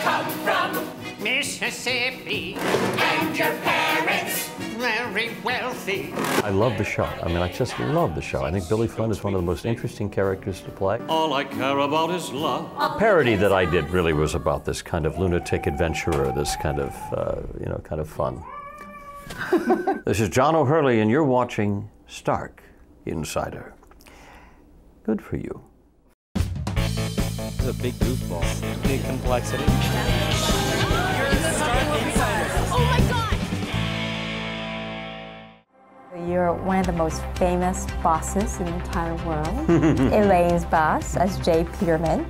come from? Mississippi. And your parents? Very wealthy. I love the show. I mean, I just love the show. I think Billy Flynn is one of the most interesting characters to play. All I care about is love. The parody that I did really was about this kind of lunatic adventurer, this kind of, kind of fun. This is John O'Hurley, and you're watching Stark Insider. Good for you. This is a big goofball. Big complexity. Oh my God! You're one of the most famous bosses in the entire world. Elaine's boss, as Jay Peterman.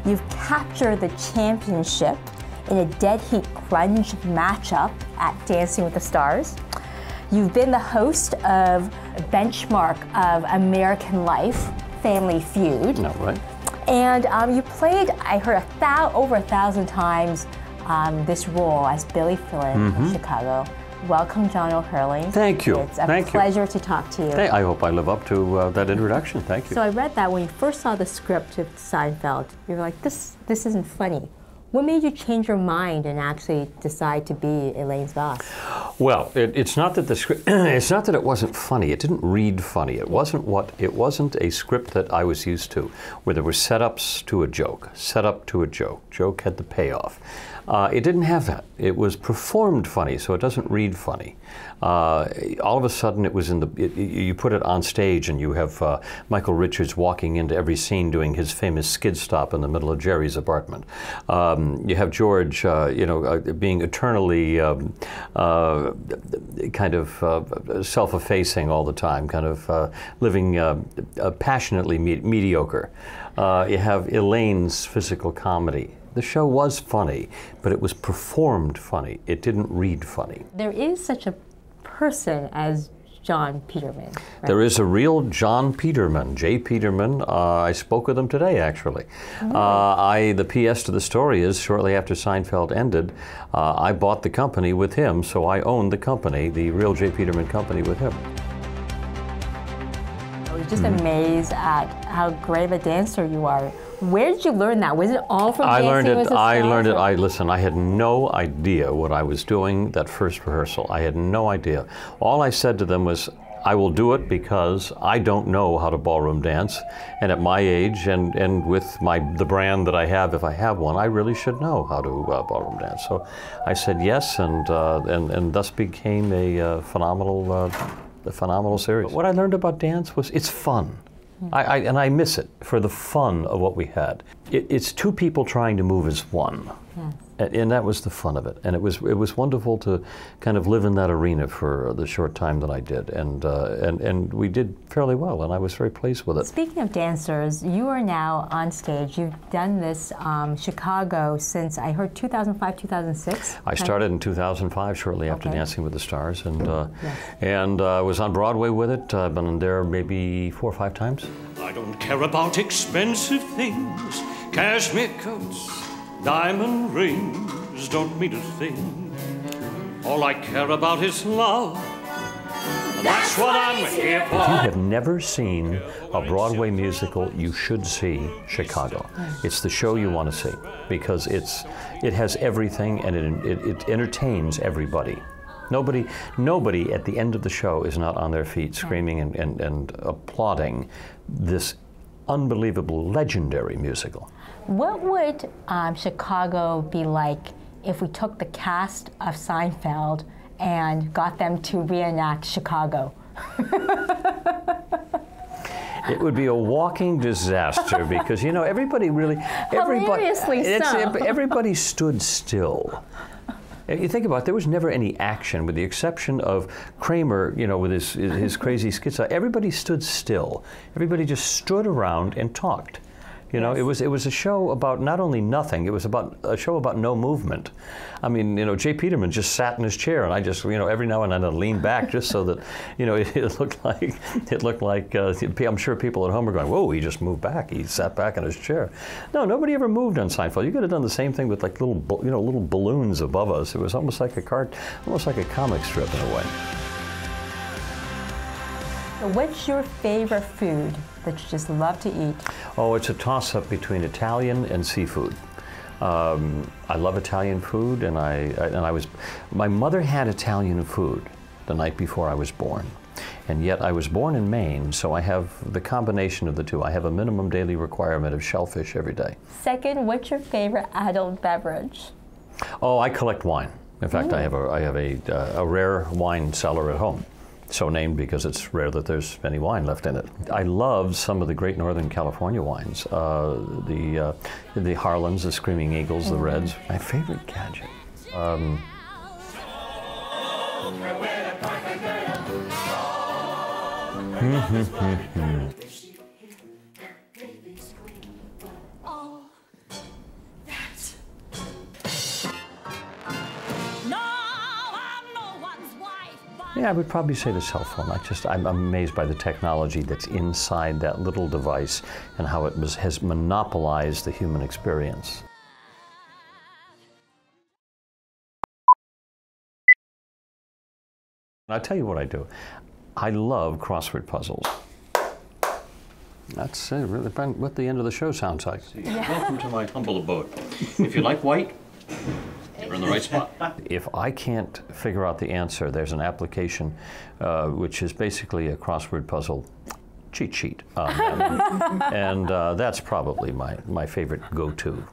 You've captured the championship in a dead heat plunge matchup at Dancing with the Stars. You've been the host of a benchmark of American Life, Family Feud. No, right. And you played, I heard, over 1,000 times this role as Billy Flynn in Chicago. Welcome, John O'Hurley. Thank you. It's a pleasure to talk to you. I hope I live up to that introduction. Thank you. So I read that when you first saw the script of Seinfeld, you were like, this isn't funny. What made you change your mind and actually decide to be Elaine's boss? Well, it's not that the script. It's not that it wasn't funny. It didn't read funny. It wasn't a script that I was used to, where there were setups to a joke, setup to a joke. Joke had the payoff. It didn't have that. It was performed funny, so it doesn't read funny. All of a sudden, it was you put it on stage, and you have Michael Richards walking into every scene doing his famous skid stop in the middle of Jerry's apartment. You have George, being eternally kind of self-effacing all the time, kind of living passionately mediocre. You have Elaine's physical comedy. The show was funny, but it was performed funny. It didn't read funny. There is such a person as John Peterman. Right? There is a real John Peterman, Jay Peterman. I spoke with him today, actually. The PS to the story is, shortly after Seinfeld ended, I bought the company with him, so I own the company, the real Jay Peterman company, with him. I was just amazed at how great of a dancer you are. Where did you learn that? Was it all from Dancing with the Stars? Listen, I had no idea what I was doing that first rehearsal. I had no idea. All I said to them was, I will do it because I don't know how to ballroom dance, and at my age and with the brand that I have, if I have one, I really should know how to ballroom dance. So I said yes, and thus became a phenomenal series. What I learned about dance was it's fun. And I miss it for the fun of what we had. It's two people trying to move as one. Yes. And that was the fun of it. And it was wonderful to kind of live in that arena for the short time that I did. And we did fairly well, and I was very pleased with it. Speaking of dancers, you are now on stage. You've done this Chicago since, I heard, 2005, 2006? I started in 2005, shortly after Dancing with the Stars, and I was on Broadway with it. I've been there maybe 4 or 5 times. I don't care about expensive things, cashmere coats, diamond rings don't mean a thing. All I care about is love. And that's what I'm here for. If you have never seen a Broadway musical, you should see Chicago. It's the show you want to see because it has everything, and it entertains everybody. Nobody at the end of the show is not on their feet screaming and applauding this unbelievable, legendary musical. What would Chicago be like if we took the cast of Seinfeld and got them to reenact Chicago? It would be a walking disaster because, everybody everybody stood still. You think about it, there was never any action, with the exception of Kramer, with his crazy schizo. Everybody stood still. Everybody just stood around and talked. It was a show about not only nothing, it was about a show about no movement. I mean, Jay Peterman just sat in his chair, and I just, every now and then I'd lean back just so that, it looked like I'm sure people at home are going, whoa, he just moved back. He sat back in his chair. No, nobody ever moved on Seinfeld. You could have done the same thing with like little balloons above us. It was almost like a comic strip in a way. So what's your favorite food that you just love to eat? Oh, it's a toss-up between Italian and seafood. I love Italian food, and my mother had Italian food the night before I was born. And yet I was born in Maine, so I have the combination of the two. I have a minimum daily requirement of shellfish every day. Second, what's your favorite adult beverage? Oh, I collect wine. In fact, I have a rare wine cellar at home. So named because it's rare that there's any wine left in it. I love some of the great Northern California wines. The Harlans, the Screaming Eagles, the Reds. My favorite gadget. Yeah, I would probably say the cell phone. I'm amazed by the technology that's inside that little device and how it has monopolized the human experience. I'll tell you what I do. I love crossword puzzles. That's really what the end of the show sounds like. Yeah. Welcome to my humble abode. If you like white, you're in the right spot. If I can't figure out the answer, there's an application which is basically a crossword puzzle cheat sheet. And that's probably my favorite go-to.